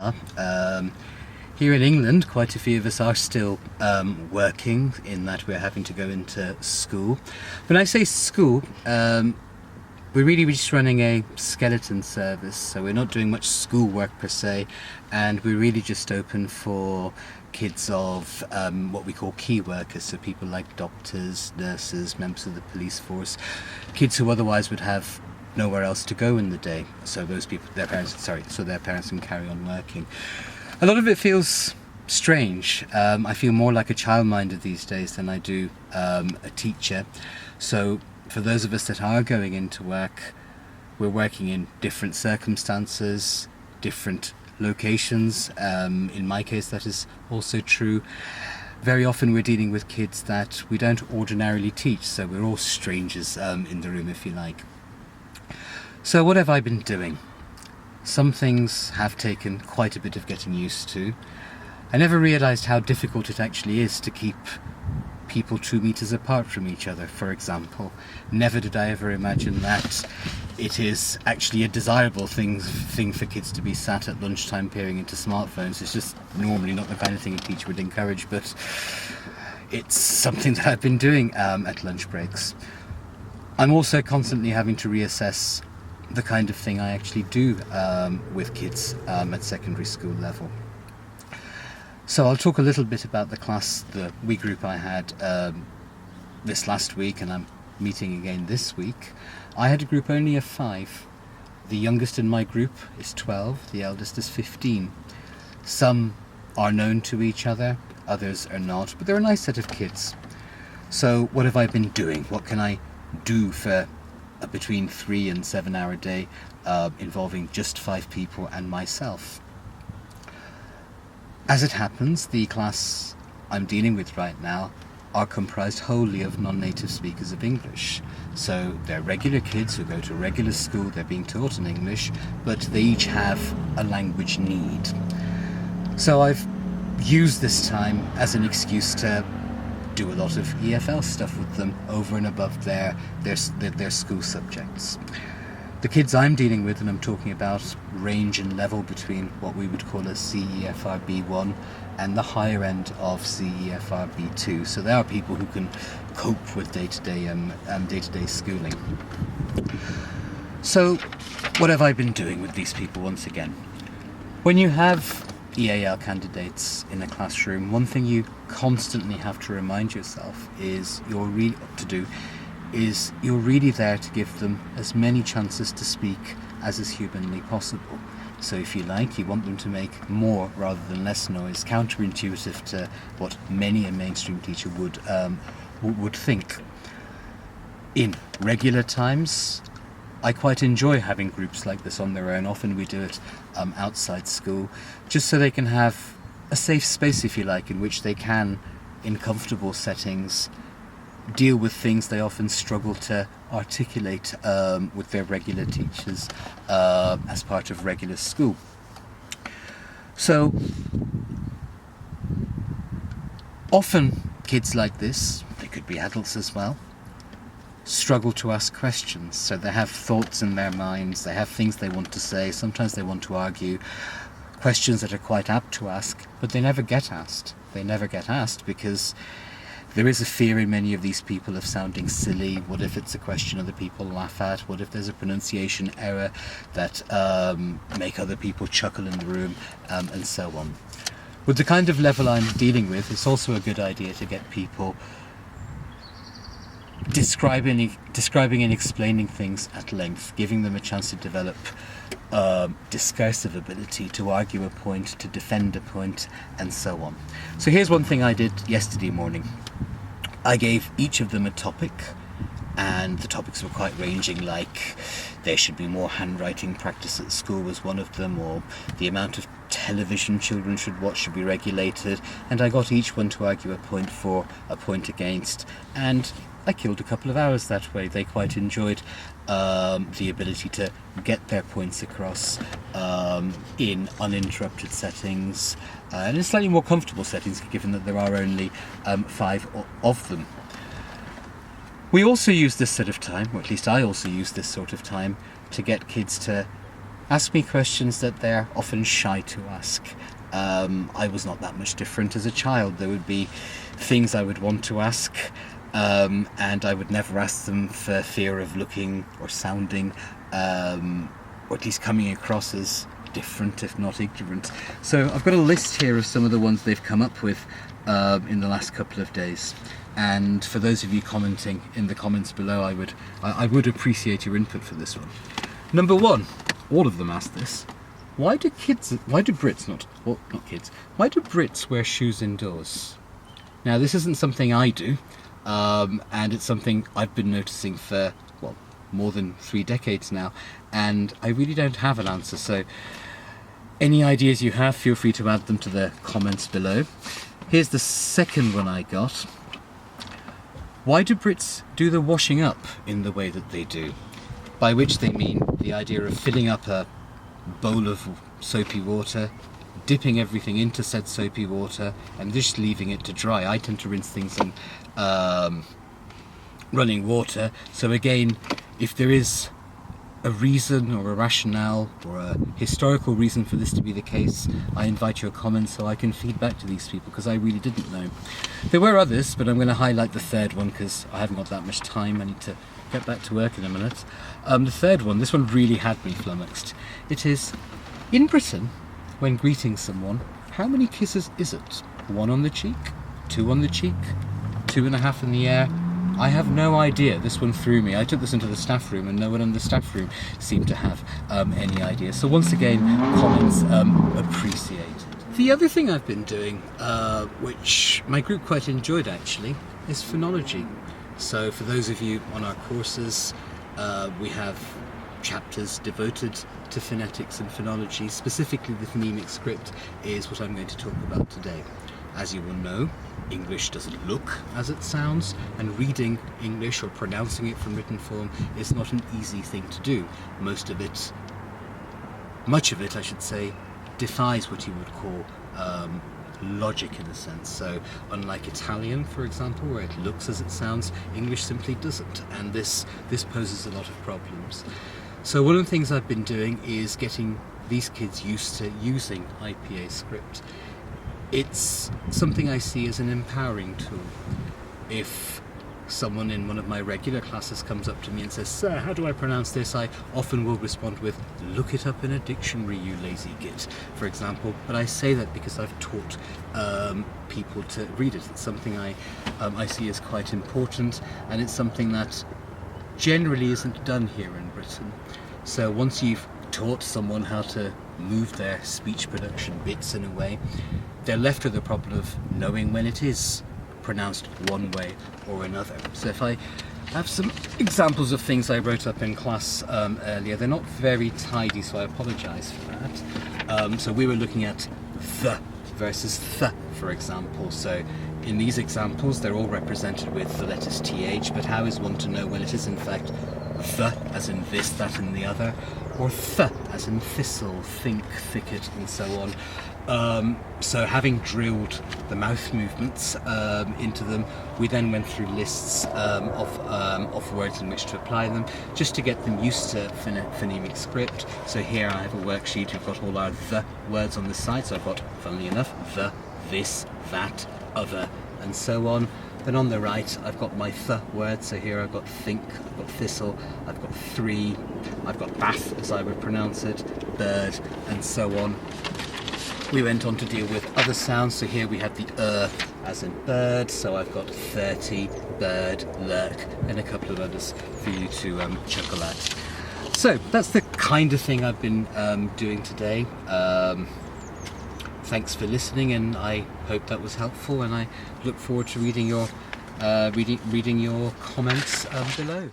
Um, Here in England, quite a few of us are still working, in that we're having to go into school. When I say school, we're really just running a skeleton service, so we're not doing much schoolwork per se, and we're really just open for kids of what we call key workers, so people like doctors, nurses, members of the police force, kids who otherwise would have nowhere else to go in the day, so those people, their parents can carry on working. A lot of it feels strange. I feel more like a childminder these days than I do a teacher. So for those of us that are going into work, we're working in different circumstances, different locations. In my case, that is also true. Very often we're dealing with kids that we don't ordinarily teach, so we're all strangers in the room, if you like. So what have I been doing? Some things have taken quite a bit of getting used to. I never realised how difficult it actually is to keep people 2 meters apart from each other, for example. Never did I ever imagine that it is actually a desirable thing for kids to be sat at lunchtime peering into smartphones. It's just normally not the kind of thing a teacher would encourage, but it's something that I've been doing at lunch breaks. I'm also constantly having to reassess the kind of thing I actually do with kids at secondary school level. So I'll talk a little bit about the class, the wee group I had this last week, and I'm meeting again this week. I had a group only of 5. The youngest in my group is 12, the eldest is 15. Some are known to each other, others are not, but they're a nice set of kids. So what have I been doing? What can I do for a between 3 and 7 hour day involving just 5 people and myself? As it happens, the class I'm dealing with right now are comprised wholly of non-native speakers of English. So they're regular kids who go to regular school, they're being taught in English, but they each have a language need. So I've used this time as an excuse to do a lot of EFL stuff with them over and above their school subjects. The kids I'm dealing with, and I'm talking about, range in level between what we would call a CEFR B1 and the higher end of CEFR B2. So there are people who can cope with day-to-day schooling. So what have I been doing with these people once again? When you have EAL candidates in a classroom, one thing you constantly have to remind yourself is you're really there to give them as many chances to speak as is humanly possible. So if you like, you want them to make more rather than less noise, counterintuitive to what many a mainstream teacher would think. In regular times, I quite enjoy having groups like this on their own. Often we do it outside school, just so they can have a safe space, if you like, in which they can, in comfortable settings, deal with things they often struggle to articulate with their regular teachers as part of regular school. So often kids like this, they could be adults as well, struggle to ask questions. So they have thoughts in their minds, they have things they want to say, sometimes they want to argue, questions that are quite apt to ask, but they never get asked. They never get asked because there is a fear in many of these people of sounding silly. What if it's a question other people laugh at? What if there's a pronunciation error that make other people chuckle in the room, and so on. With the kind of level I'm dealing with, it's also a good idea to get people describing and explaining things at length, giving them a chance to develop discursive ability, to argue a point, to defend a point, and so on. So here's one thing I did yesterday morning. I gave each of them a topic, and the topics were quite ranging, like there should be more handwriting practice at school was one of them, or the amount of television children should watch should be regulated, and I got each one to argue a point for, a point against, and I killed a couple of hours that way. They quite enjoyed the ability to get their points across in uninterrupted settings and in slightly more comfortable settings, given that there are only 5 of them. We also use this sort of time, or at least I also use this sort of time, to get kids to ask me questions that they're often shy to ask. I was not that much different as a child. There would be things I would want to ask, and I would never ask them for fear of looking or sounding, or at least coming across as different, if not ignorant. So I've got a list here of some of the ones they've come up with in the last couple of days. And for those of you commenting in the comments below, I would appreciate your input for this one. Number one, all of them ask this: why do Brits wear shoes indoors? Now, this isn't something I do, and it's something I've been noticing for, well, more than 3 decades now, and I really don't have an answer. So any ideas you have, feel free to add them to the comments below. Here's the second one I got. Why do Brits do the washing up in the way that they do? By which they mean the idea of filling up a bowl of soapy water, dipping everything into said soapy water, and just leaving it to dry. I tend to rinse things in running water. So again, if there is a reason or a rationale or a historical reason for this to be the case, I invite your comments so I can feed back to these people, because I really didn't know. There were others, but I'm going to highlight the third one because I haven't got that much time. I need to get back to work in a minute. The third one, this one really had me flummoxed. It is, in Britain, when greeting someone, how many kisses is it? 1 on the cheek? 2 on the cheek? 2.5 in the air? I have no idea. This one threw me. I took this into the staff room and no one in the staff room seemed to have any idea. So once again, comments appreciated. The other thing I've been doing, which my group quite enjoyed actually, is phonology. So for those of you on our courses, we have chapters devoted to phonetics and phonology. Specifically, the Phonemic Script is what I'm going to talk about today. As you will know, English doesn't look as it sounds, and reading English or pronouncing it from written form is not an easy thing to do. Much of it, I should say, defies what you would call logic in a sense. So unlike Italian, for example, where it looks as it sounds, English simply doesn't, and this poses a lot of problems. So one of the things I've been doing is getting these kids used to using Ipa Script. It's something I see as an empowering tool. If someone in one of my regular classes comes up to me and says, "Sir, how do I pronounce this?" I often will respond with, "Look it up in a dictionary, you lazy git," for example. But I say that because I've taught people to read it. It's something I see as quite important, and it's something that generally isn't done here in Britain. So once you've taught someone how to move their speech production bits in a way, they're left with the problem of knowing when it is pronounced one way or another. So if I have some examples of things I wrote up in class earlier, they're not very tidy, so I apologise for that. So we were looking at the versus th, for example. So in these examples, they're all represented with the letters th, but how is one to know when it is in fact the, as in this, that and the other, or th, as in thistle, think, thicket, and so on. So having drilled the mouth movements into them, we then went through lists of words in which to apply them, just to get them used to phonemic script. So here I have a worksheet. We've got all our the words on the side. So I've got, funnily enough, the, this, that, other, and so on. Then on the right, I've got my th words. So here I've got think, I've got thistle, I've got three, I've got bath, as I would pronounce it, bird, and so on. We went on to deal with other sounds. So here we have the as in bird. So I've got 30, bird, lurk, and a couple of others for you to chuckle at. So that's the kind of thing I've been doing today. Thanks for listening, and I hope that was helpful, and I look forward to reading your comments below.